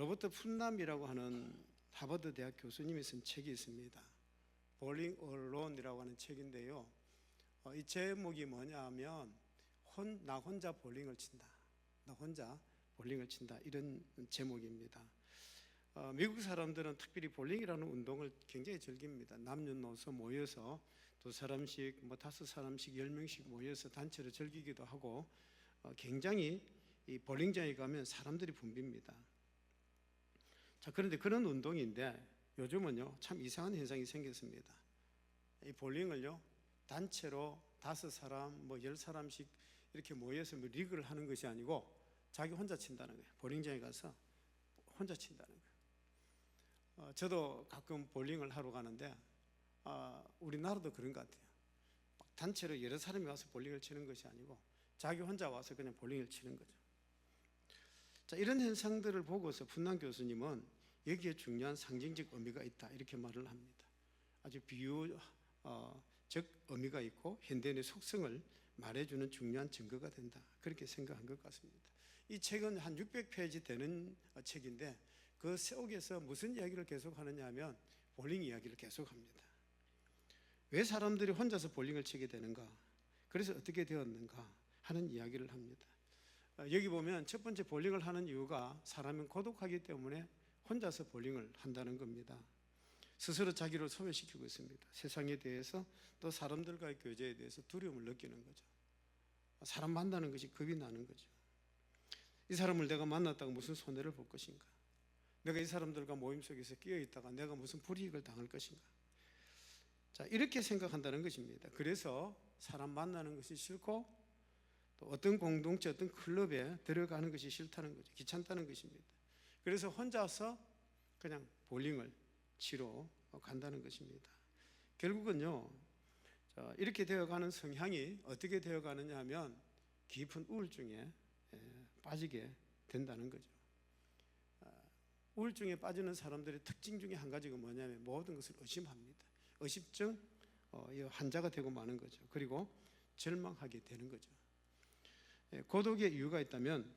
로버트 푼남이라고 하는 하버드 대학 교수님이 쓴 책이 있습니다. Bowling Alone이라고 하는 책인데요. 이 제목이 뭐냐 하면 나 혼자 볼링을 친다. 나 혼자 볼링을 친다. 이런 제목입니다. 미국 사람들은 특별히 볼링이라는 운동을 굉장히 즐깁니다. 남녀노소 모여서 2사람씩, 5사람씩, 10명씩 모여서 단체로 즐기기도 하고 굉장히 이 볼링장에 가면 사람들이 붐빕니다. 자, 그런데 그런 운동인데 요즘은요 참 이상한 현상이 생겼습니다. 이 볼링을요 단체로 5사람, 10사람씩 이렇게 모여서 리그를 하는 것이 아니고 자기 혼자 친다는 거예요. 볼링장에 가서 혼자 친다는 거예요. 저도 가끔 볼링을 하러 가는데 우리나라도 그런 것 같아요. 단체로 여러 사람이 와서 볼링을 치는 것이 아니고 자기 혼자 와서 그냥 볼링을 치는 거죠. 자, 이런 현상들을 보고서 푼남 교수님은 여기에 중요한 상징적 의미가 있다 이렇게 말을 합니다. 아주 비유적 의미가 있고 현대인의 속성을 말해주는 중요한 증거가 된다 그렇게 생각한 것 같습니다. 이 책은 한 600페이지 되는 책인데 그 속에서 무슨 이야기를 계속하느냐 하면 볼링 이야기를 계속합니다. 왜 사람들이 혼자서 볼링을 치게 되는가, 그래서 어떻게 되었는가 하는 이야기를 합니다. 여기 보면 첫 번째 볼링을 하는 이유가 사람은 고독하기 때문에 혼자서 볼링을 한다는 겁니다. 스스로 자기를 소외시키고 있습니다. 세상에 대해서 또 사람들과의 교제에 대해서 두려움을 느끼는 거죠. 사람 만나는 것이 겁이 나는 거죠. 이 사람을 내가 만났다가 무슨 손해를 볼 것인가, 내가 이 사람들과 모임 속에서 끼어 있다가 내가 무슨 불이익을 당할 것인가. 자, 이렇게 생각한다는 것입니다. 그래서 사람 만나는 것이 싫고 또 어떤 공동체, 어떤 클럽에 들어가는 것이 싫다는 거죠. 귀찮다는 것입니다. 그래서 혼자서 그냥 볼링을 치러 간다는 것입니다. 결국은요 이렇게 되어가는 성향이 어떻게 되어가느냐 하면 깊은 우울증에 빠지게 된다는 거죠. 우울증에 빠지는 사람들의 특징 중에 한 가지가 뭐냐면 모든 것을 의심합니다. 의심증 환자가 되고 마는 거죠. 그리고 절망하게 되는 거죠. 고독의 이유가 있다면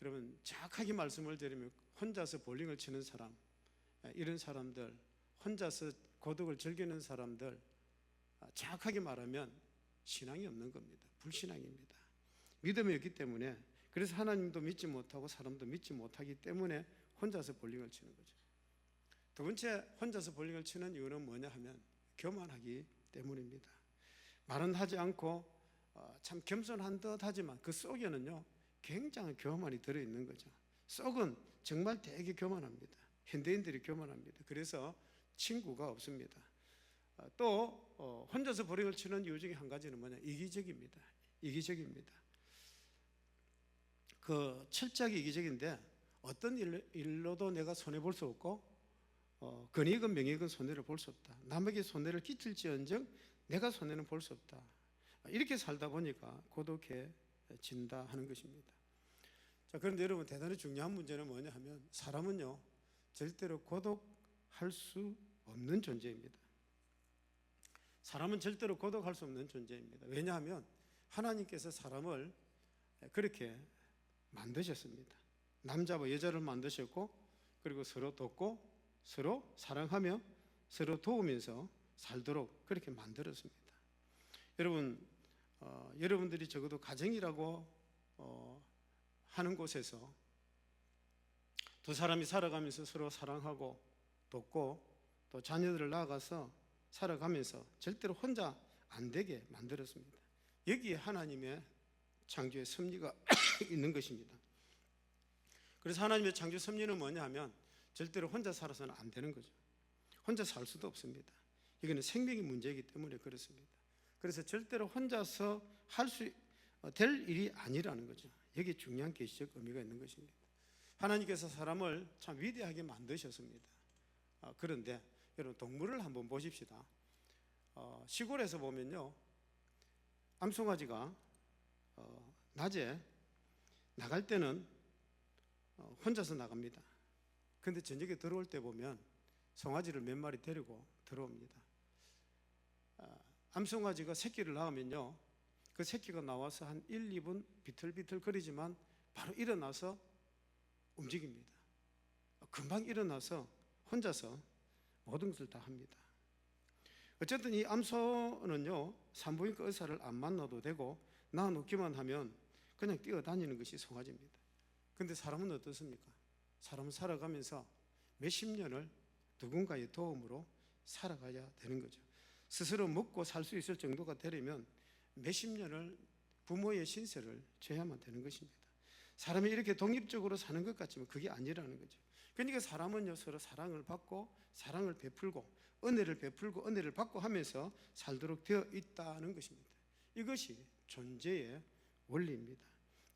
여러분 정확하게 말씀을 드리면 혼자서 볼링을 치는 사람, 이런 사람들, 혼자서 고독을 즐기는 사람들, 정확하게 말하면 신앙이 없는 겁니다. 불신앙입니다. 믿음이 없기 때문에, 그래서 하나님도 믿지 못하고 사람도 믿지 못하기 때문에 혼자서 볼링을 치는 거죠. 두 번째, 혼자서 볼링을 치는 이유는 뭐냐 하면 교만하기 때문입니다. 말은 하지 않고 참 겸손한 듯 하지만 그 속에는요 굉장한 교만이 들어있는 거죠. 속은 정말 되게 교만합니다. 현대인들이 교만합니다. 그래서 친구가 없습니다. 또 혼자서 볼링을 치는 이유 중에 한 가지는 뭐냐, 이기적입니다. 이기적입니다. 그 철저하게 이기적인데 어떤 일로도 내가 손해볼 수 없고 권익은 명예건 손해를 볼 수 없다. 남에게 손해를 끼칠지언정 내가 손해는 볼 수 없다. 이렇게 살다 보니까 고독해진다 하는 것입니다. 자, 그런데 여러분 대단히 중요한 문제는 뭐냐 하면 사람은요 절대로 고독할 수 없는 존재입니다. 사람은 절대로 고독할 수 없는 존재입니다. 왜냐하면 하나님께서 사람을 그렇게 만드셨습니다. 남자와 여자를 만드셨고 그리고 서로 돕고 서로 사랑하며 서로 도우면서 살도록 그렇게 만들었습니다. 여러분, 여러분들이 적어도 가정이라고 하는 곳에서 두 사람이 살아가면서 서로 사랑하고 돕고 또 자녀들을 낳아가서 살아가면서 절대로 혼자 안 되게 만들었습니다. 여기에 하나님의 창조의 섭리가 있는 것입니다. 그래서 하나님의 창조 섭리는 뭐냐 하면 절대로 혼자 살아서는 안 되는 거죠. 혼자 살 수도 없습니다. 이거는 생명의 문제이기 때문에 그렇습니다. 그래서 절대로 혼자서 할 수 될 일이 아니라는 거죠. 여기에 중요한 계시적 의미가 있는 것입니다. 하나님께서 사람을 참 위대하게 만드셨습니다. 그런데 여러분 동물을 한번 보십시다. 시골에서 보면요 암송아지가 낮에 나갈 때는 혼자서 나갑니다. 그런데 저녁에 들어올 때 보면 송아지를 몇 마리 데리고 들어옵니다. 암송아지가 새끼를 낳으면요 그 새끼가 나와서 한 1, 2분 비틀비틀 거리지만 바로 일어나서 움직입니다. 금방 일어나서 혼자서 모든 것을 다 합니다. 어쨌든 이 암소는요, 산부인과 의사를 안 만나도 되고 낳아놓기만 하면 그냥 뛰어다니는 것이 송아지입니다. 근데 사람은 어떻습니까? 사람은 살아가면서 몇십 년을 누군가의 도움으로 살아가야 되는 거죠. 스스로 먹고 살 수 있을 정도가 되려면 몇십 년을 부모의 신세를 져야만 되는 것입니다. 사람이 이렇게 독립적으로 사는 것 같지만 그게 아니라는 거죠. 그러니까 사람은요, 서로 사랑을 받고 사랑을 베풀고 은혜를 베풀고 은혜를 받고 하면서 살도록 되어 있다는 것입니다. 이것이 존재의 원리입니다.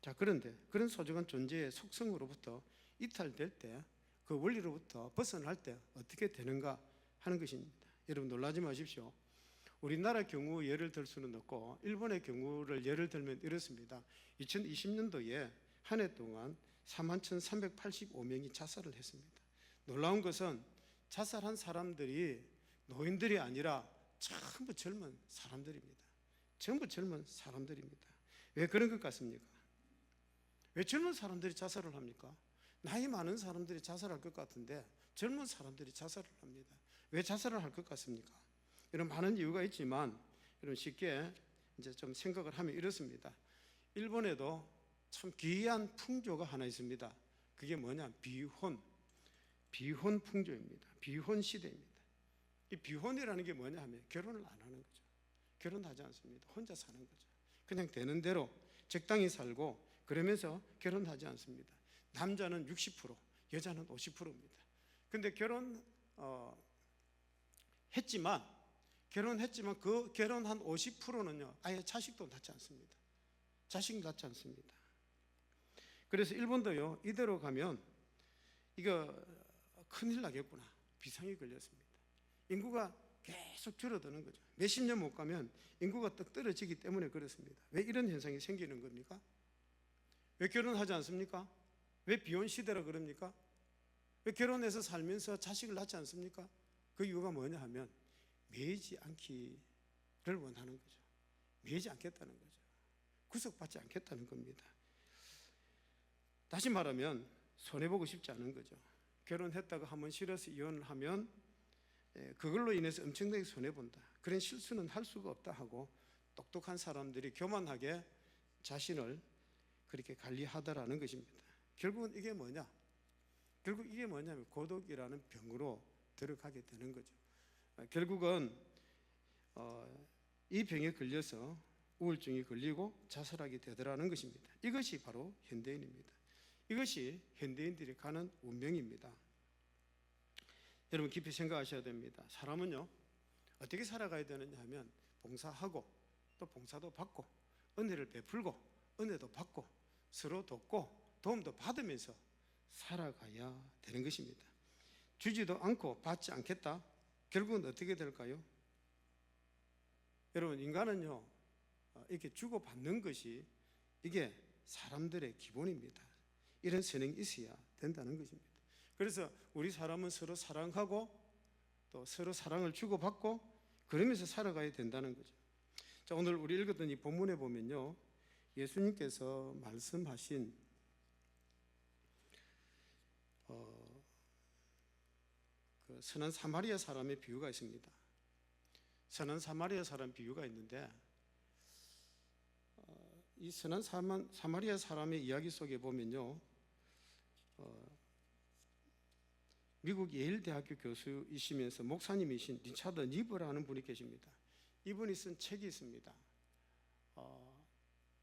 자, 그런데 그런 소중한 존재의 속성으로부터 이탈될 때, 그 원리로부터 벗어날 때 어떻게 되는가 하는 것입니다. 여러분 놀라지 마십시오. 우리나라 경우 예를 들 수는 없고 일본의 경우를 예를 들면 이렇습니다. 2020년도에 한 해 동안 41,385명이 자살을 했습니다. 놀라운 것은 자살한 사람들이 노인들이 아니라 전부 젊은 사람들입니다. 전부 젊은 사람들입니다. 왜 그런 것 같습니까? 왜 젊은 사람들이 자살을 합니까? 나이 많은 사람들이 자살할 것 같은데 젊은 사람들이 자살을 합니다. 왜 자살을 할 것 같습니까? 이런 많은 이유가 있지만 이런 쉽게 이제 좀 생각을 하면 이렇습니다. 일본에도 참 귀한 풍조가 하나 있습니다. 그게 뭐냐? 비혼 풍조입니다. 비혼 시대입니다. 이 비혼이라는 게 뭐냐 하면 결혼을 안 하는 거죠. 결혼하지 않습니다. 혼자 사는 거죠. 그냥 되는 대로 적당히 살고 그러면서 결혼하지 않습니다. 남자는 60%, 여자는 50%입니다. 근데 결혼했지만 그 결혼한 50%는요, 아예 자식도 낳지 않습니다. 자식 낳지 않습니다. 그래서 일본도요, 이대로 가면 이거 큰일 나겠구나, 비상이 걸렸습니다. 인구가 계속 줄어드는 거죠. 몇십 년 못 가면 인구가 떡 떨어지기 때문에 그렇습니다. 왜 이런 현상이 생기는 겁니까? 왜 결혼하지 않습니까? 왜 비혼 시대라 그럽니까? 왜 결혼해서 살면서 자식을 낳지 않습니까? 그 이유가 뭐냐 하면 매이지 않기를 원하는 거죠. 매이지 않겠다는 거죠. 구속받지 않겠다는 겁니다. 다시 말하면 손해보고 싶지 않은 거죠. 결혼했다가 한번 싫어서 이혼을 하면 그걸로 인해서 엄청나게 손해본다, 그런 실수는 할 수가 없다 하고 똑똑한 사람들이 교만하게 자신을 그렇게 관리하더라는 것입니다. 결국은 이게 뭐냐? 결국 이게 뭐냐면 고독이라는 병으로 들어가게 되는 거죠. 결국은 이 병에 걸려서 우울증이 걸리고 자살하게 되더라는 것입니다. 이것이 바로 현대인입니다. 이것이 현대인들이 가는 운명입니다. 여러분 깊이 생각하셔야 됩니다. 사람은요, 어떻게 살아가야 되느냐 하면 봉사하고 또 봉사도 받고 은혜를 베풀고 은혜도 받고 서로 돕고 도움도 받으면서 살아가야 되는 것입니다. 주지도 않고 받지 않겠다? 결국은 어떻게 될까요? 여러분 인간은요, 이렇게 주고받는 것이 이게 사람들의 기본입니다. 이런 선행이 있어야 된다는 것입니다. 그래서 우리 사람은 서로 사랑하고 또 서로 사랑을 주고받고 그러면서 살아가야 된다는 거죠. 자, 오늘 우리 읽었던 이 본문에 보면요, 예수님께서 말씀하신 그 선한 사마리아 사람의 비유가 있습니다. 선한 사마리아 사람 비유가 있는데 이 선한 사마리아 사람의 이야기 속에 보면요, 미국 예일대학교 교수이시면서 목사님이신 리차드 니버라는 분이 계십니다. 이분이 쓴 책이 있습니다.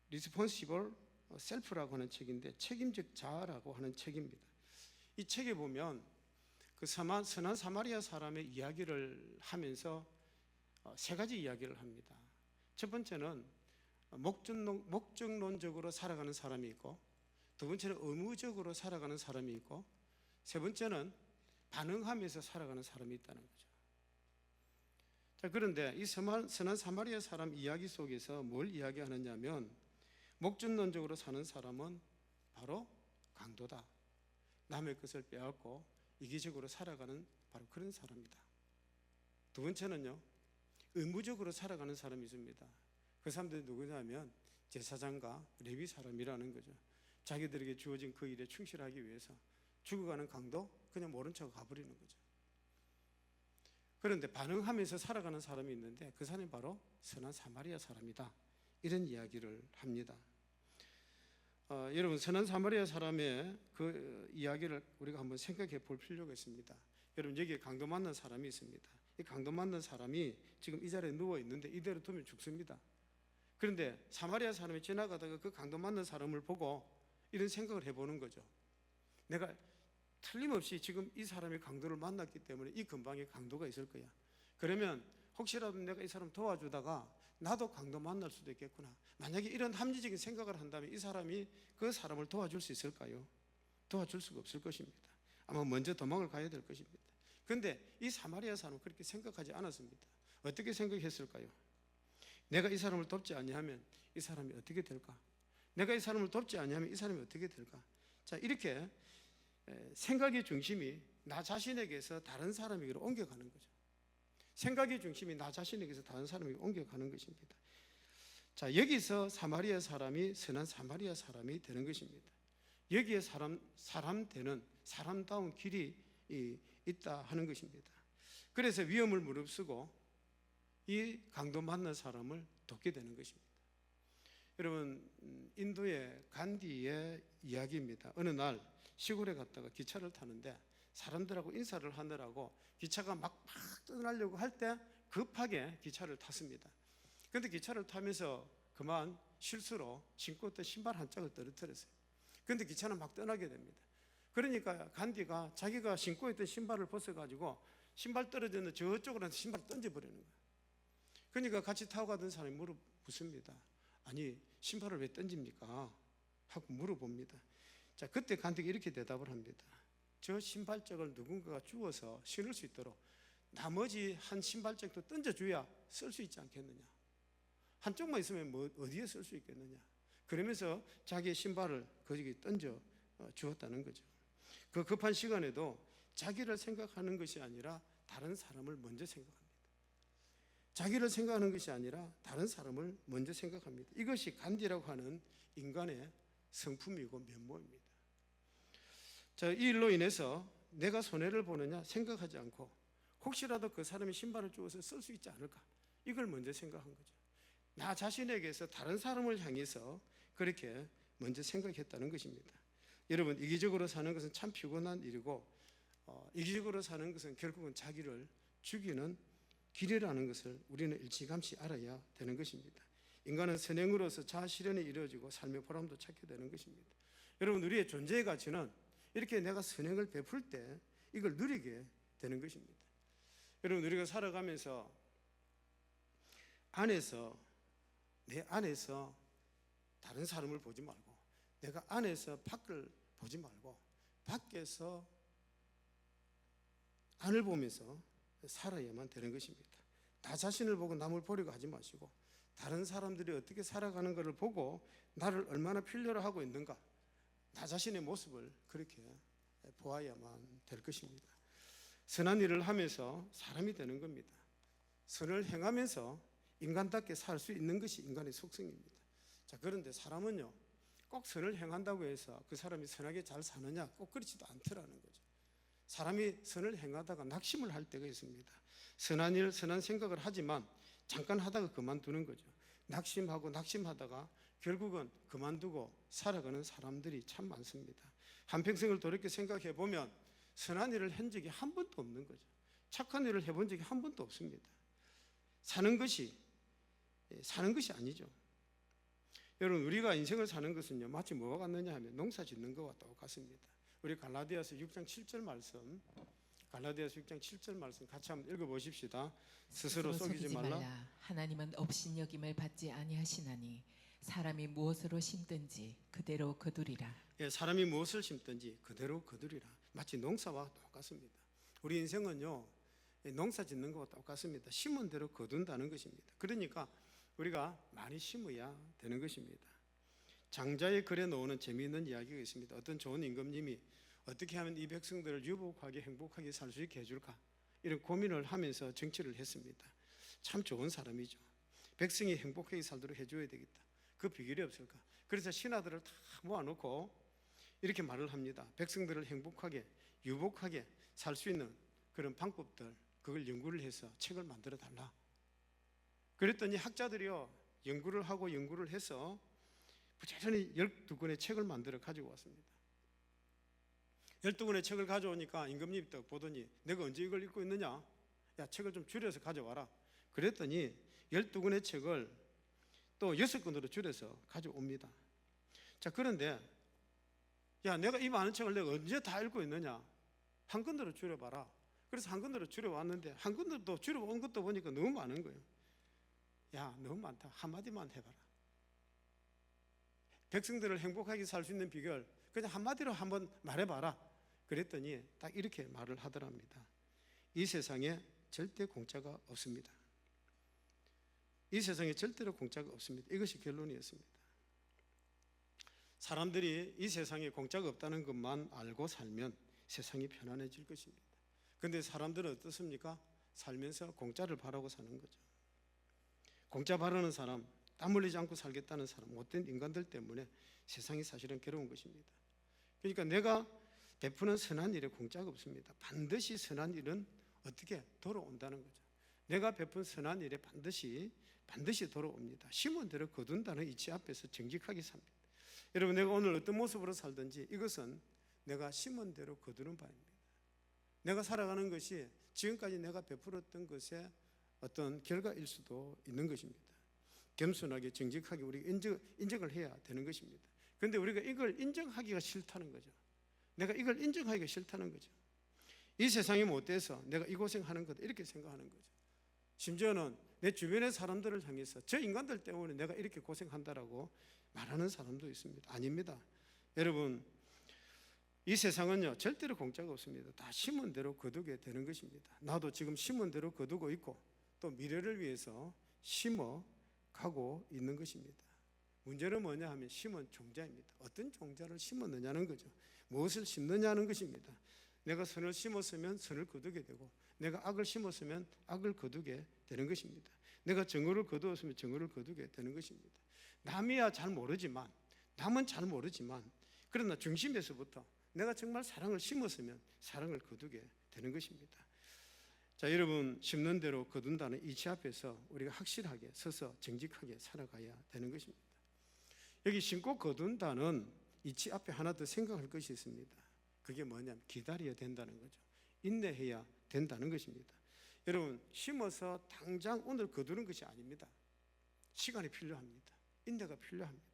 Responsible Self라고 하는 책인데 책임적 자아라고 하는 책입니다. 이 책에 보면 그 선한 사마리아 사람의 이야기를 하면서 세 가지 이야기를 합니다. 첫 번째는 목적론적으로 살아가는 사람이 있고, 두 번째는 의무적으로 살아가는 사람이 있고, 세 번째는 반응하면서 살아가는 사람이 있다는 거죠. 자, 그런데 이 선한 사마리아 사람 이야기 속에서 뭘 이야기하느냐면 목적론적으로 사는 사람은 바로 강도다. 남의 것을 빼앗고 이기적으로 살아가는 바로 그런 사람이다. 두 번째는요, 의무적으로 살아가는 사람이 있습니다. 그 사람들이 누구냐면 제사장과 레위 사람이라는 거죠. 자기들에게 주어진 그 일에 충실하기 위해서 죽어가는 강도 그냥 모른 척 가버리는 거죠. 그런데 반응하면서 살아가는 사람이 있는데 그 사람이 바로 선한 사마리아 사람이다, 이런 이야기를 합니다. 여러분, 선한 사마리아 사람의 그 이야기를 우리가 한번 생각해 볼 필요가 있습니다. 여러분, 여기에 강도 맞는 사람이 있습니다. 이 강도 맞는 사람이 지금 이 자리에 누워 있는데 이대로 두면 죽습니다. 그런데 사마리아 사람이 지나가다가 그 강도 맞는 사람을 보고 이런 생각을 해보는 거죠. 내가 틀림없이 지금 이 사람이 강도를 만났기 때문에 이 근방에 강도가 있을 거야. 그러면 혹시라도 내가 이 사람 도와주다가 나도 강도 만날 수도 있겠구나. 만약에 이런 합리적인 생각을 한다면 이 사람이 그 사람을 도와줄 수 있을까요? 도와줄 수가 없을 것입니다. 아마 먼저 도망을 가야 될 것입니다. 그런데 이 사마리아 사람은 그렇게 생각하지 않았습니다. 어떻게 생각했을까요? 내가 이 사람을 돕지 아니하면 이 사람이 어떻게 될까? 내가 이 사람을 돕지 아니하면 이 사람이 어떻게 될까? 자, 이렇게 생각의 중심이 나 자신에게서 다른 사람에게로 옮겨가는 거죠. 생각의 중심이 나 자신에게서 다른 사람에게 옮겨가는 것입니다. 자, 여기서 사마리아 사람이 선한 사마리아 사람이 되는 것입니다. 여기에 사람 되는 사람다운 길이 있다 하는 것입니다. 그래서 위험을 무릅쓰고 이 강도 만난 사람을 돕게 되는 것입니다. 여러분, 인도의 간디의 이야기입니다. 어느 날 시골에 갔다가 기차를 타는데 사람들하고 인사를 하느라고 기차가 막 떠나려고 할 때 급하게 기차를 탔습니다. 그런데 기차를 타면서 그만 실수로 신고 있던 신발 한 짝을 떨어뜨렸어요. 그런데 기차는 막 떠나게 됩니다. 그러니까 간디가 자기가 신고 있던 신발을 벗어가지고 신발 떨어졌는데 저쪽으로 신발을 던져버리는 거예요. 그러니까 같이 타고 가던 사람이 물어붙습니다. 아니, 신발을 왜 던집니까? 하고 물어봅니다. 자, 그때 간디가 이렇게 대답을 합니다. 저 신발짝을 누군가가 주워서 신을 수 있도록 나머지 한 신발짝도 던져줘야 쓸 수 있지 않겠느냐. 한쪽만 있으면 뭐 어디에 쓸 수 있겠느냐. 그러면서 자기의 신발을 거기에 던져 주었다는 거죠. 그 급한 시간에도 자기를 생각하는 것이 아니라 다른 사람을 먼저 생각합니다. 자기를 생각하는 것이 아니라 다른 사람을 먼저 생각합니다. 이것이 간디라고 하는 인간의 성품이고 면모입니다. 자, 이 일로 인해서 내가 손해를 보느냐 생각하지 않고 혹시라도 그 사람이 신발을 주워서 쓸 수 있지 않을까, 이걸 먼저 생각한 거죠. 나 자신에게서 다른 사람을 향해서 그렇게 먼저 생각했다는 것입니다. 여러분, 이기적으로 사는 것은 참 피곤한 일이고 이기적으로 사는 것은 결국은 자기를 죽이는 길이라는 것을 우리는 일찌감치 알아야 되는 것입니다. 인간은 선행으로서 자아 실현이 이루어지고 삶의 보람도 찾게 되는 것입니다. 여러분, 우리의 존재의 가치는 이렇게 내가 선행을 베풀 때 이걸 누리게 되는 것입니다. 여러분, 우리가 살아가면서 내 안에서 다른 사람을 보지 말고 내가 안에서 밖을 보지 말고 밖에서 안을 보면서 살아야만 되는 것입니다. 나 자신을 보고 남을 보려고 하지 마시고 다른 사람들이 어떻게 살아가는 것을 보고 나를 얼마나 필요로 하고 있는가, 나 자신의 모습을 그렇게 보아야만 될 것입니다. 선한 일을 하면서 사람이 되는 겁니다. 선을 행하면서 인간답게 살 수 있는 것이 인간의 속성입니다. 자, 그런데 사람은요, 꼭 선을 행한다고 해서 그 사람이 선하게 잘 사느냐, 꼭 그렇지도 않더라는 거죠. 사람이 선을 행하다가 낙심을 할 때가 있습니다. 선한 일, 선한 생각을 하지만 잠깐 하다가 그만두는 거죠. 낙심하다가 결국은 그만두고 살아가는 사람들이 참 많습니다. 한평생을 돌이켜 생각해 보면 선한 일을 한 적이 한 번도 없는 거죠. 착한 일을 해본 적이 한 번도 없습니다. 사는 것이 아니죠. 여러분, 우리가 인생을 사는 것은요, 마치 뭐가 같느냐 하면 농사 짓는 것과 똑같습니다. 우리 갈라디아서 6장 7절 말씀, 갈라디아서 6장 7절 말씀 같이 한번 읽어보십시다. 스스로 속이지 말라. 하나님은 업신여김을 받지 아니하시나니 사람이 무엇으로 심든지 그대로 거두리라. 예, 사람이 무엇을 심든지 그대로 거두리라. 마치 농사와 똑같습니다. 우리 인생은요, 농사 짓는 것과 똑같습니다. 심은 대로 거둔다는 것입니다. 그러니까 우리가 많이 심어야 되는 것입니다. 장자의 글에 나오는 재미있는 이야기가 있습니다. 어떤 좋은 임금님이 어떻게 하면 이 백성들을 유복하게 행복하게 살 수 있게 해줄까, 이런 고민을 하면서 정치를 했습니다. 참 좋은 사람이죠. 백성이 행복하게 살도록 해줘야 되겠다. 그 비결이 없을까. 그래서 신하들을 다 모아놓고 이렇게 말을 합니다. 백성들을 행복하게 유복하게 살 수 있는 그런 방법들, 그걸 연구를 해서 책을 만들어 달라. 그랬더니 학자들이요, 연구를 해서 부지런히 12권의 책을 만들어 가지고 왔습니다. 12권의 책을 가져오니까 임금님이 딱 보더니 내가 언제 이걸 읽고 있느냐? 야, 책을 좀 줄여서 가져와라. 그랬더니 12권의 책을 또 6권으로 줄여서 가져옵니다. 자, 그런데 야, 내가 이 많은 책을 내가 언제 다 읽고 있느냐? 한 권으로 줄여봐라. 그래서 한 권으로 줄여왔는데 한 권으로 줄여온 것도 보니까 너무 많은 거예요. 야, 너무 많다. 한마디만 해봐라. 백성들을 행복하게 살 수 있는 비결 그냥 한마디로 한번 말해봐라. 그랬더니 딱 이렇게 말을 하더랍니다. 이 세상에 절대 공짜가 없습니다. 이 세상에 절대로 공짜가 없습니다. 이것이 결론이었습니다. 사람들이 이 세상에 공짜가 없다는 것만 알고 살면 세상이 편안해질 것입니다. 그런데 사람들은 어떻습니까? 살면서 공짜를 바라고 사는 거죠. 공짜 바라는 사람, 땀 흘리지 않고 살겠다는 사람, 못된 인간들 때문에 세상이 사실은 괴로운 것입니다. 그러니까 내가 베푸는 선한 일에 공짜가 없습니다. 반드시 선한 일은 어떻게 돌아온다는 거죠. 내가 베푼 선한 일에 반드시 돌아옵니다. 심은 대로 거둔다는 이치 앞에서 정직하게 삽니다. 여러분, 내가 오늘 어떤 모습으로 살든지 이것은 내가 심은 대로 거두는 바입니다. 내가 살아가는 것이 지금까지 내가 베풀었던 것의 어떤 결과일 수도 있는 것입니다. 겸손하게 정직하게 우리가 인정을 해야 되는 것입니다. 그런데 우리가 이걸 인정하기가 싫다는 거죠. 내가 이걸 인정하기가 싫다는 거죠. 이 세상이 못돼서 내가 이 고생하는 거다 이렇게 생각하는 거죠. 심지어는 내 주변의 사람들을 향해서 저 인간들 때문에 내가 이렇게 고생한다라고 말하는 사람도 있습니다. 아닙니다. 여러분, 이 세상은요 절대로 공짜가 없습니다. 다 심은 대로 거두게 되는 것입니다. 나도 지금 심은 대로 거두고 있고 또 미래를 위해서 심어 가고 있는 것입니다. 문제는 뭐냐 하면 심은 종자입니다. 어떤 종자를 심었느냐는 거죠. 무엇을 심느냐는 것입니다. 내가 선을 심었으면 선을 거두게 되고 내가 악을 심었으면 악을 거두게 되는 것입니다. 내가 정의를 거두었으면 정의를 거두게 되는 것입니다. 남은 잘 모르지만 그러나 중심에서부터 내가 정말 사랑을 심었으면 사랑을 거두게 되는 것입니다. 자, 여러분, 심는 대로 거둔다는 이치 앞에서 우리가 확실하게 서서 정직하게 살아가야 되는 것입니다. 여기 심고 거둔다는 이치 앞에 하나 더 생각할 것이 있습니다. 그게 뭐냐면 기다려야 된다는 거죠. 인내해야 된다는 것입니다. 여러분, 심어서 당장 오늘 거두는 것이 아닙니다. 시간이 필요합니다. 인내가 필요합니다.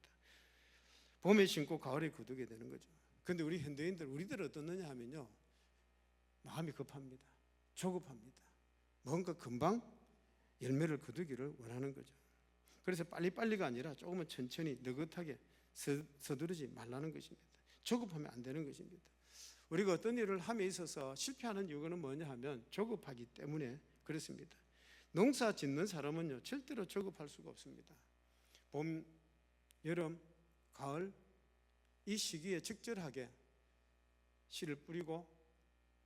봄에 심고 가을에 거두게 되는 거죠. 그런데 우리 현대인들, 우리들은 어떻느냐 하면요, 마음이 급합니다. 조급합니다. 뭔가 금방 열매를 거두기를 원하는 거죠. 그래서 빨리빨리가 아니라 조금은 천천히 느긋하게 서두르지 말라는 것입니다. 조급하면 안 되는 것입니다. 우리가 어떤 일을 함에 있어서 실패하는 이유는 뭐냐 하면 조급하기 때문에 그렇습니다. 농사 짓는 사람은요 절대로 조급할 수가 없습니다. 봄, 여름, 가을 이 시기에 적절하게 씨를 뿌리고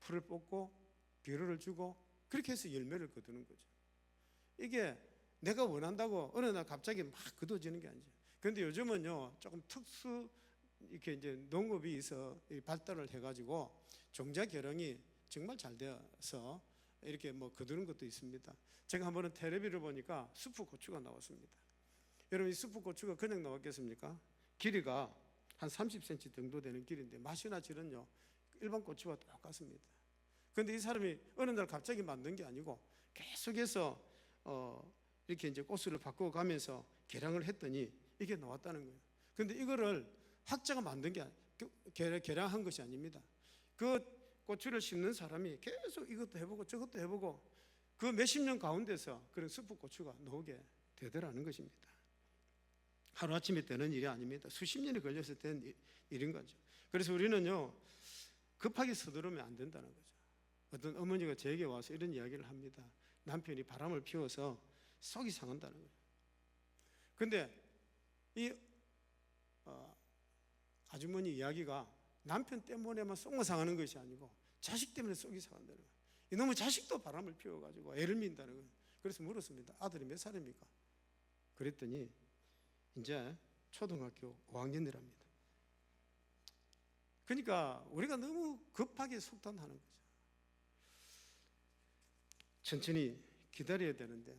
풀을 뽑고 비료를 주고 그렇게 해서 열매를 거두는 거죠. 이게 내가 원한다고 어느 날 갑자기 막 거둬지는 게 아니죠. 그런데 요즘은요 조금 특수 이렇게 이제 농업이 있어 발달을 해가지고 종자 개량이 정말 잘 되어서 이렇게 뭐 거두는 것도 있습니다. 제가 한번은 텔레비를 보니까 수프 고추가 나왔습니다. 여러분, 이 수프 고추가 그냥 나왔겠습니까? 길이가 한 30cm 정도 되는 길인데 맛이나 질은요 일반 고추와 똑같습니다. 그런데 이 사람이 어느 날 갑자기 만든 게 아니고 계속해서 이렇게 이제 꽃수를 바꿔가면서 개량을 했더니 이게 나왔다는 거예요. 그런데 이거를 학자가 만든 게 개량한 것이 아닙니다. 그 고추를 심는 사람이 계속 이것도 해보고 저것도 해보고 그 몇십 년 가운데서 그런 수프 고추가 나오게 되더라는 것입니다. 하루아침에 되는 일이 아닙니다. 수십 년이 걸려서 된 일인 거죠. 그래서 우리는요 급하게 서두르면 안 된다는 거죠. 어떤 어머니가 제게 와서 이런 이야기를 합니다. 남편이 바람을 피워서 속이 상한다는 거예요. 그런데 이 아주머니 이야기가 남편 때문에만 속만 상하는 것이 아니고 자식 때문에 속이 상한다는 거예요. 이놈의 자식도 바람을 피워가지고 애를 민다는 거예요. 그래서 물었습니다. 아들이 몇 살입니까? 그랬더니 이제 초등학교 5학년이랍니다. 그러니까 우리가 너무 급하게 속단하는 거죠. 천천히 기다려야 되는데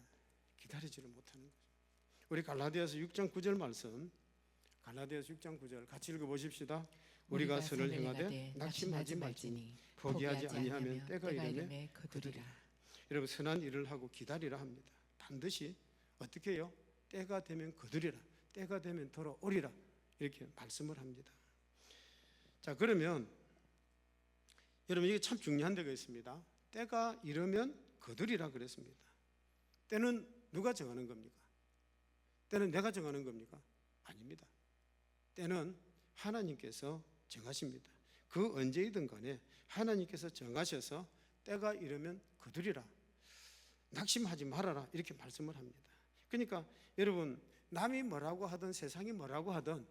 기다리지를 못하는 거죠. 우리 갈라디아서 6장 9절 말씀, 갈라디아서 6장 9절 같이 읽어보십시다. 우리가 선을 행하되 낙심하지 말지니 포기하지 아니하면 때가 이르매 거두리라. 여러분, 선한 일을 하고 기다리라 합니다. 반드시 어떻게 해요? 때가 되면 거두리라, 때가 되면 돌아오리라, 이렇게 말씀을 합니다. 자, 그러면 여러분, 이게 참 중요한 데가 있습니다. 때가 이르면 거두리라 그랬습니다. 때는 누가 정하는 겁니까? 때는 내가 정하는 겁니까? 아닙니다. 때는 하나님께서 정하십니다. 그 언제이든 간에 하나님께서 정하셔서 때가 이르면 거두리라, 낙심하지 말아라, 이렇게 말씀을 합니다. 그러니까 여러분, 남이 뭐라고 하든 세상이 뭐라고 하든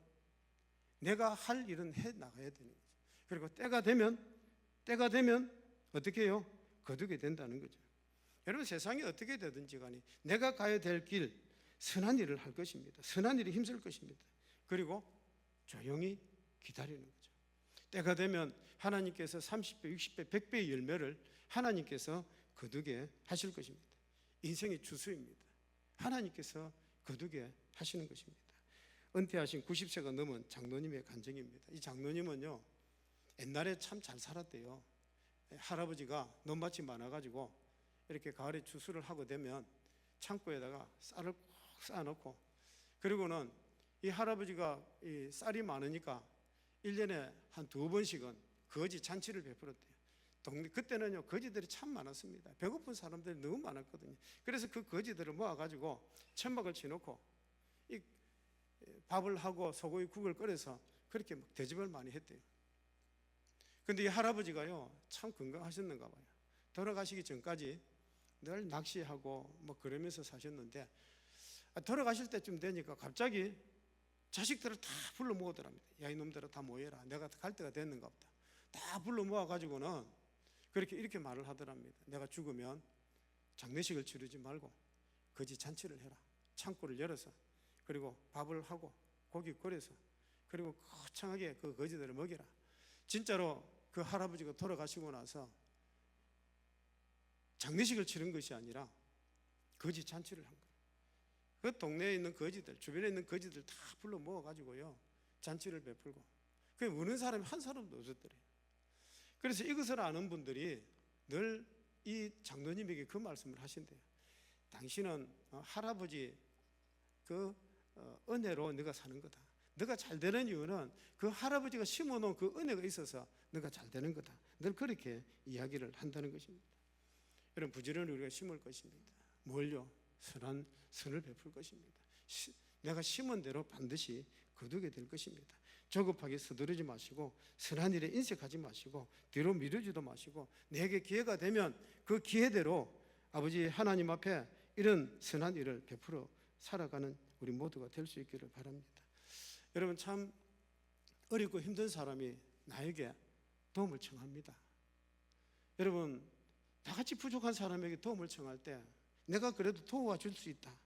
내가 할 일은 해 나가야 되는 거죠. 그리고 때가 되면 어떻게 해요? 거두게 된다는 거죠. 여러분, 세상이 어떻게 되든지 간에 내가 가야 될 길, 선한 일을 할 것입니다. 선한 일에 힘쓸 것입니다. 그리고 조용히 기다리는 거죠. 때가 되면 하나님께서 30배, 60배, 100배의 열매를 하나님께서 거두게 하실 것입니다. 인생의 추수입니다. 하나님께서 거두게 하시는 것입니다. 은퇴하신 90세가 넘은 장로님의 간증입니다. 이 장로님은요, 옛날에 참 잘 살았대요. 할아버지가 논밭이 많아가지고 이렇게 가을에 추수를 하고 되면 창고에다가 쌀을 꼭 쌓아놓고, 그리고는 이 할아버지가 이 쌀이 많으니까 1년에 한 2번씩은 거지 잔치를 베풀었대요. 그때는요, 거지들이 참 많았습니다. 배고픈 사람들이 너무 많았거든요. 그래서 그 거지들을 모아가지고 천막을 치놓고 이 밥을 하고 소고기 국을 끓여서 그렇게 막 대접을 많이 했대요. 근데 이 할아버지가요, 참 건강하셨는가 봐요. 돌아가시기 전까지 늘 낚시하고 뭐 그러면서 사셨는데, 돌아가실 때쯤 되니까 갑자기 자식들을 다 불러 모으더랍니다. 야, 이놈들아 다 모여라. 내가 갈 때가 됐는가 보다. 다 불러 모아가지고는 이렇게 말을 하더랍니다. 내가 죽으면 장례식을 치르지 말고 거지 잔치를 해라. 창고를 열어서, 그리고 밥을 하고 고기 끓여서, 그리고 거창하게 그 거지들을 먹여라. 진짜로 그 할아버지가 돌아가시고 나서 장례식을 치른 것이 아니라 거지 잔치를 한 거예요. 그 동네에 있는 거지들, 주변에 있는 거지들 다 불러 모아가지고요, 잔치를 베풀고, 그게 우는 사람이 한 사람도 없었더래요. 그래서 이것을 아는 분들이 늘 이 장로님에게 그 말씀을 하신대요. 당신은 할아버지 그 은혜로 네가 사는 거다. 네가 잘 되는 이유는 그 할아버지가 심어놓은 그 은혜가 있어서 네가 잘 되는 거다. 늘 그렇게 이야기를 한다는 것입니다. 여러분, 부지런히 우리가 심을 것입니다. 뭘요? 선한 선을 베풀 것입니다. 내가 심은 대로 반드시 거두게 될 것입니다. 조급하게 서두르지 마시고, 선한 일에 인색하지 마시고, 뒤로 미루지도 마시고, 내게 기회가 되면 그 기회대로 아버지 하나님 앞에 이런 선한 일을 베풀어 살아가는 우리 모두가 될 수 있기를 바랍니다. 여러분, 참 어렵고 힘든 사람이 나에게 도움을 청합니다. 여러분, 다같이 부족한 사람에게 도움을 청할 때 내가 그래도 도와줄 수 있다,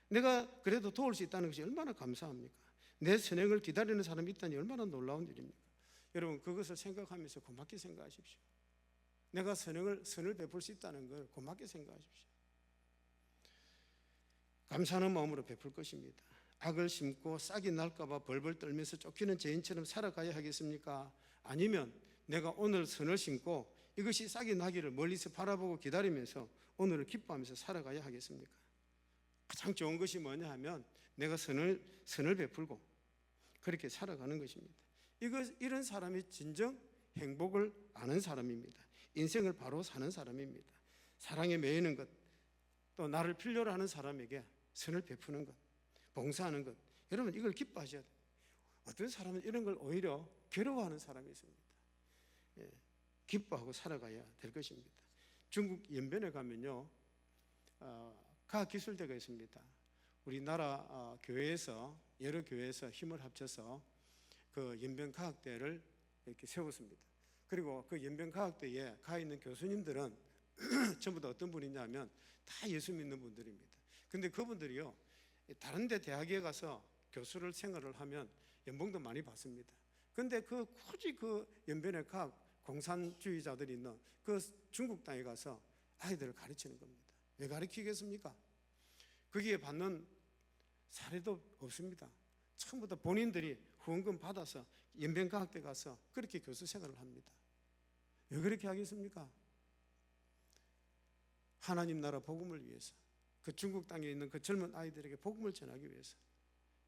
내가 그래도 도울 수 있다는 것이 얼마나 감사합니까? 내 선행을 기다리는 사람이 있다니 얼마나 놀라운 일입니까? 여러분, 그것을 생각하면서 고맙게 생각하십시오. 내가 선을 베풀 수 있다는 걸 고맙게 생각하십시오. 감사하는 마음으로 베풀 것입니다. 악을 심고 싹이 날까 봐 벌벌 떨면서 쫓기는 죄인처럼 살아가야 하겠습니까? 아니면 내가 오늘 선을 심고 이것이 싹이 나기를 멀리서 바라보고 기다리면서 오늘을 기뻐하면서 살아가야 하겠습니까? 가장 좋은 것이 뭐냐 하면 내가 선을 베풀고 그렇게 살아가는 것입니다. 이런 사람이 진정 행복을 아는 사람입니다. 인생을 바로 사는 사람입니다. 사랑에 매이는 것, 또 나를 필요로 하는 사람에게 선을 베푸는 것, 봉사하는 것, 여러분 이걸 기뻐하셔야 돼요. 어떤 사람은 이런 걸 오히려 괴로워하는 사람이 있습니다. 기뻐하고 살아가야 될 것입니다. 중국 연변에 가면요, 과학기술대가 있습니다. 우리나라 교회에서, 여러 교회에서 힘을 합쳐서 그 연변과학대를 이렇게 세웠습니다. 그리고 그 연변과학대에 가 있는 교수님들은 전부 다 어떤 분이냐면 다 예수 믿는 분들입니다. 근데 그분들이요, 다른 데 대학에 가서 교수를 생활을 하면 연봉도 많이 받습니다. 근데 굳이 연변의 각 공산주의자들이 있는 그 중국 땅에 가서 아이들을 가르치는 겁니다. 왜 가르치겠습니까? 거기에 받는 사례도 없습니다. 처음부터 본인들이 후원금 받아서 연변과학대 가서 그렇게 교수 생활을 합니다. 왜 그렇게 하겠습니까? 하나님 나라 복음을 위해서, 그 중국 땅에 있는 그 젊은 아이들에게 복음을 전하기 위해서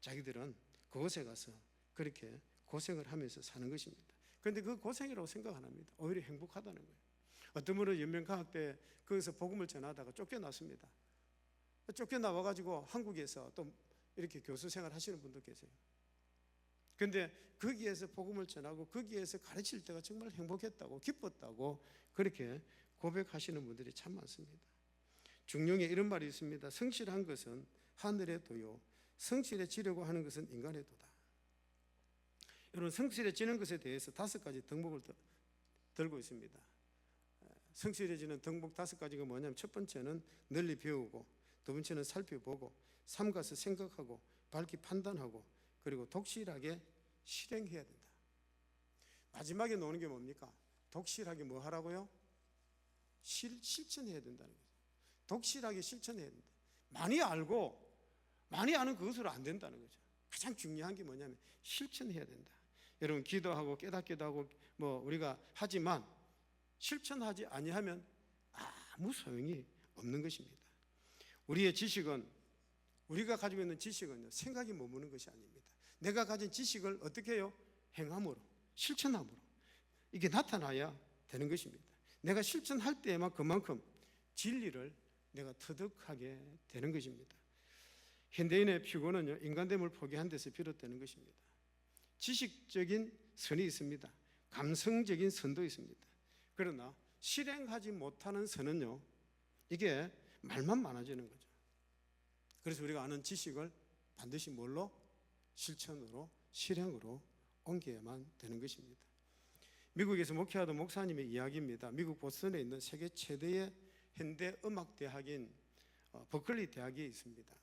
자기들은 그곳에 가서 그렇게 고생을 하면서 사는 것입니다. 그런데 그 고생이라고 생각 안 합니다. 오히려 행복하다는 거예요. 어떤 분은 연변과학대 거기서 복음을 전하다가 쫓겨났습니다. 쫓겨나와가지고 한국에서 또 이렇게 교수 생활 하시는 분도 계세요. 그런데 거기에서 복음을 전하고 거기에서 가르칠 때가 정말 행복했다고, 기뻤다고 그렇게 고백하시는 분들이 참 많습니다. 중용에 이런 말이 있습니다. 성실한 것은 하늘의 도요, 성실해지려고 하는 것은 인간의 도다. 여러분, 성실해지는 것에 대해서 5가지 덕목을 들고 있습니다. 성실해지는 덕목 5가지가 뭐냐면, 첫 번째는 널리 배우고, 두 번째는 살펴보고, 삼가서 생각하고, 밝게 판단하고, 그리고 독실하게 실행해야 된다. 마지막에 놓는 게 뭡니까? 독실하게 뭐 하라고요? 실천해야 된다는 거죠. 독실하게 실천해야 된다. 많이 알고 많이 아는 그것으로 안 된다는 거죠. 가장 중요한 게 뭐냐면 실천해야 된다. 여러분, 기도하고 깨닫기도 하고 뭐 우리가 하지만 실천하지 아니하면 아무 소용이 없는 것입니다. 우리의 지식은, 우리가 가지고 있는 지식은요, 생각이 머무는 것이 아닙니다. 내가 가진 지식을 어떻게 해요? 행함으로, 실천함으로 이게 나타나야 되는 것입니다. 내가 실천할 때에만 그만큼 진리를 내가 터득하게 되는 것입니다. 현대인의 피곤은요, 인간됨을 포기한 데서 비롯되는 것입니다. 지식적인 선이 있습니다. 감성적인 선도 있습니다. 그러나 실행하지 못하는 선은요, 이게 말만 많아지는 거죠. 그래서 우리가 아는 지식을 반드시 뭘로? 실천으로, 실행으로 옮겨야만 되는 것입니다. 미국에서 목회하던 목사님의 이야기입니다. 미국 보스턴에 있는 세계 최대의 현대 음악 대학인 버클리 대학에 있습니다.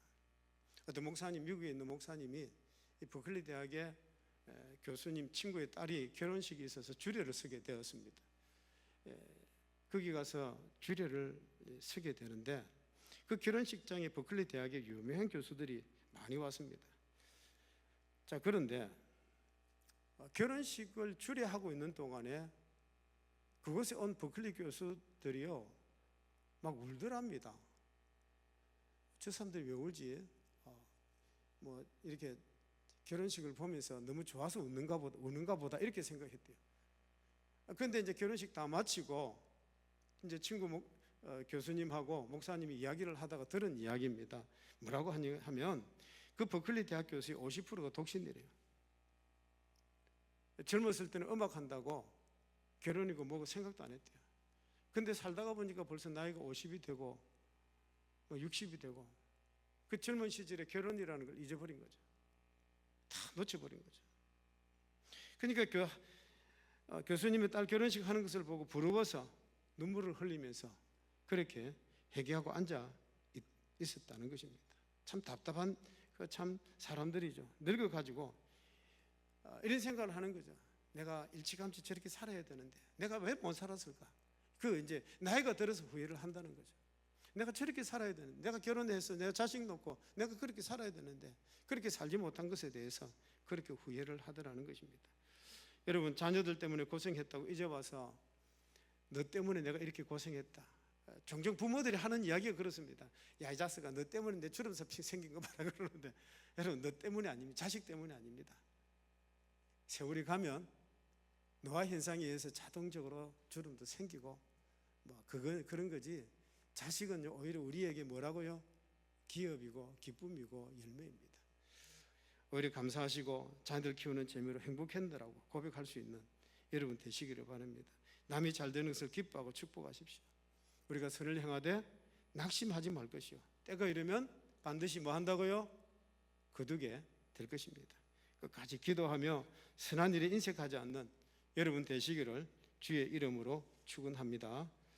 어떤 목사님, 미국에 있는 목사님이 이 버클리 대학의 교수님 친구의 딸이 결혼식이 있어서 주례를 서게 되었습니다. 거기 가서 주례를 서게 되는데, 그 결혼식장에 버클리 대학의 유명한 교수들이 많이 왔습니다. 자, 그런데 결혼식을 주례하고 있는 동안에 그곳에 온 버클리 교수들이요, 막 울더랍니다. 저 사람들이 왜 울지? 뭐 이렇게 결혼식을 보면서 너무 좋아서 우는가 보다 이렇게 생각했대요. 그런데 이제 결혼식 다 마치고 이제 친구 교수님하고 목사님이 이야기를 하다가 들은 이야기입니다. 뭐라고 하면 그 버클리 대학 교수의 50%가 독신이래요. 젊었을 때는 음악 한다고 결혼이고 뭐고 생각도 안 했대요. 근데 살다가 보니까 벌써 나이가 50이 되고 60이 되고 그 젊은 시절에 결혼이라는 걸 잊어버린 거죠. 다 놓쳐버린 거죠. 그러니까 교수님의 딸 결혼식 하는 것을 보고 부러워서 눈물을 흘리면서 그렇게 회개하고 앉아 있었다는 것입니다. 참 답답한 참 사람들이죠. 늙어가지고 이런 생각을 하는 거죠. 내가 일찌감치 저렇게 살아야 되는데 내가 왜 못 살았을까? 이제 나이가 들어서 후회를 한다는 거죠. 내가 저렇게 살아야 되는데, 내가 결혼해서 내가 자식 놓고 내가 그렇게 살아야 되는데 그렇게 살지 못한 것에 대해서 그렇게 후회를 하더라는 것입니다. 여러분, 자녀들 때문에 고생했다고 이제 와서 너 때문에 내가 이렇게 고생했다. 종종 부모들이 하는 이야기가 그렇습니다. 야, 이 자식아, 너 때문에 내 주름살 생긴 거 봐라 그러는데, 여러분, 너 때문이 아닙니다. 자식 때문이 아닙니다. 세월이 가면 노화 현상에 의해서 자동적으로 주름도 생기고 그런 거지, 자식은 오히려 우리에게 뭐라고요? 기업이고 기쁨이고 열매입니다. 오히려 감사하시고 자녀들 키우는 재미로 행복했느라고 고백할 수 있는 여러분 되시기를 바랍니다. 남이 잘 되는 것을 기뻐하고 축복하십시오. 우리가 선을 행하되 낙심하지 말 것이요, 때가 이르면 반드시 뭐 한다고요? 거두게 될 것입니다. 끝까지 기도하며 선한 일에 인색하지 않는 여러분 되시기를 주의 이름으로 축원합니다.